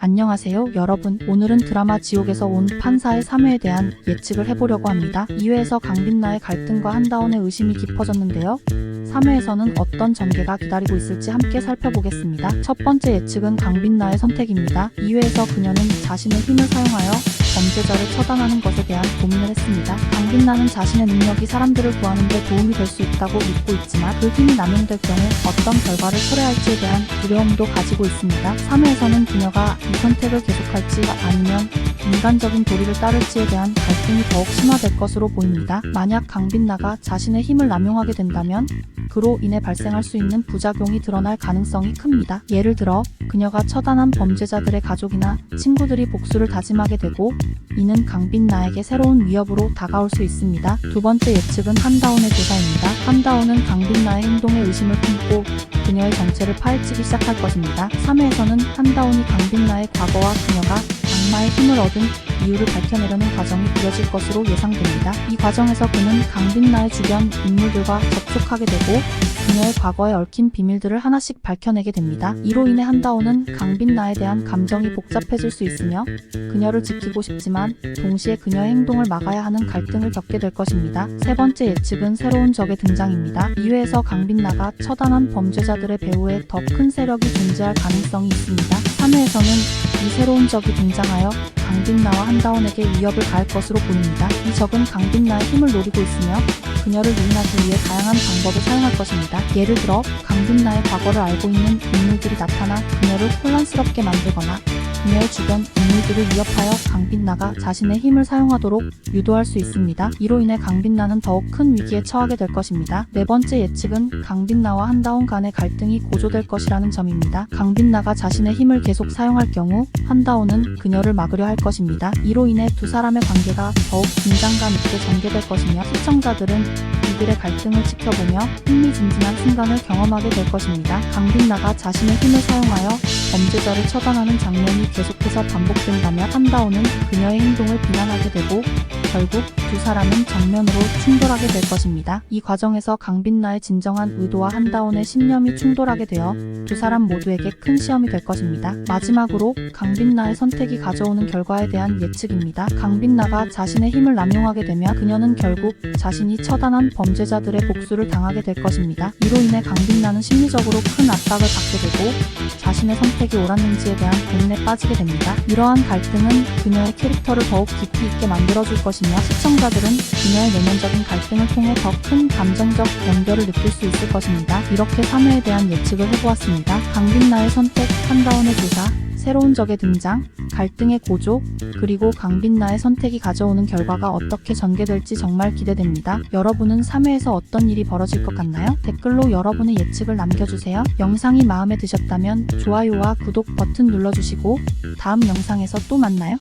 안녕하세요 여러분. 오늘은 드라마 지옥에서 온 판사의 3회에 대한 예측을 해보려고 합니다. 2회에서 강빛나의 갈등과 한다원의 의심이 깊어졌는데요. 3회에서는 어떤 전개가 기다리고 있을지 함께 살펴보겠습니다. 첫 번째 예측은 강빛나의 선택입니다. 2회에서 그녀는 자신의 힘을 사용하여 범죄자를 처단하는 것에 대한 고민을 했습니다. 강빛나는 자신의 능력이 사람들을 구하는 데 도움이 될 수 있다고 믿고 있지만 그 힘이 남용될 경우 어떤 결과를 초래할지에 대한 두려움도 가지고 있습니다. 3회에서는 그녀가 이 선택을 계속할지 아니면 인간적인 도리를 따를지에 대한 갈등이 더욱 심화될 것으로 보입니다. 만약 강빛나가 자신의 힘을 남용하게 된다면 그로 인해 발생할 수 있는 부작용이 드러날 가능성이 큽니다. 예를 들어 그녀가 처단한 범죄자들의 가족이나 친구들이 복수를 다짐하게 되고 이는 강빛나에게 새로운 위협으로 다가올 수 있습니다. 두 번째 예측은 한다원의 조사입니다. 한다원은 강빛나의 행동에 의심을 품고 그녀의 정체를 파헤치기 시작할 것입니다. 3회에서는 한다원이 강빛나의 과거와 그녀가 악마의 힘을 얻은 이유를 밝혀내려는 과정이 그려질 것으로 예상됩니다. 이 과정에서 그는 강빛나의 주변 인물들과 접촉하게 되고 그녀의 과거에 얽힌 비밀들을 하나씩 밝혀내게 됩니다. 이로 인해 한다원은 강빛나에 대한 감정이 복잡해질 수 있으며 그녀를 지키고 싶지만 동시에 그녀의 행동을 막아야 하는 갈등을 겪게 될 것입니다. 세 번째 예측은 새로운 적의 등장입니다. 2회에서 강빛나가 처단한 범죄자들의 배후에 더 큰 세력이 존재할 가능성이 있습니다. 3회에서는 이 새로운 적이 등장하여 강빛나와 한다원에게 위협을 가할 것으로 보입니다. 이 적은 강빛나의 힘을 노리고 있으며 그녀를 유인하기 위해 다양한 방법을 사용할 것입니다. 예를 들어 강빛나의 과거를 알고 있는 인물들이 나타나 그녀를 혼란스럽게 만들거나 그녀의 주변 인물들을 위협하여 강빛나가 자신의 힘을 사용하도록 유도할 수 있습니다. 이로 인해 강빛나는 더욱 큰 위기에 처하게 될 것입니다. 네 번째 예측은 강빛나와 한다원 간의 갈등이 고조될 것이라는 점입니다. 강빛나가 자신의 힘을 계속 사용할 경우 한다원은 그녀를 막으려 할 것입니다. 이로 인해 두 사람의 관계가 더욱 긴장감 있게 전개될 것이며 시청자들은 이들의 갈등을 지켜보며 흥미진진한 순간을 경험하게 될 것입니다. 강빛나가 자신의 힘을 사용하여 범죄자를 처단하는 장면이 계속해서 반복된다면 한다원은 그녀의 행동을 비난하게 되고 결국 두 사람은 정면으로 충돌하게 될 것입니다. 이 과정에서 강빛나의 진정한 의도와 한다원의 신념이 충돌하게 되어 두 사람 모두에게 큰 시험이 될 것입니다. 마지막으로 강빛나의 선택이 가져오는 결과에 대한 예측입니다. 강빛나가 자신의 힘을 남용하게 되면 그녀는 결국 자신이 처단한 범죄자들의 복수를 당하게 될 것입니다. 이로 인해 강빛나는 심리적으로 큰 압박을 받게 되고 자신의 선택이 옳았는지에 대한 고민에 빠지게 됩니다. 이러한 갈등은 그녀의 캐릭터를 더욱 깊이 있게 만들어줄 것이며 시청자들은 그녀의 내면적인 갈등을 통해 더 큰 감정적 연결을 느낄 수 있을 것입니다. 이렇게 3회에 대한 예측을 해보았습니다. 강빛나의 선택, 한다원의 조사, 새로운 적의 등장, 갈등의 고조, 그리고 강빛나의 선택이 가져오는 결과가 어떻게 전개될지 정말 기대됩니다. 여러분은 3회에서 어떤 일이 벌어질 것 같나요? 댓글로 여러분의 예측을 남겨주세요. 영상이 마음에 드셨다면 좋아요와 구독 버튼 눌러주시고 다음 영상에서 또 만나요.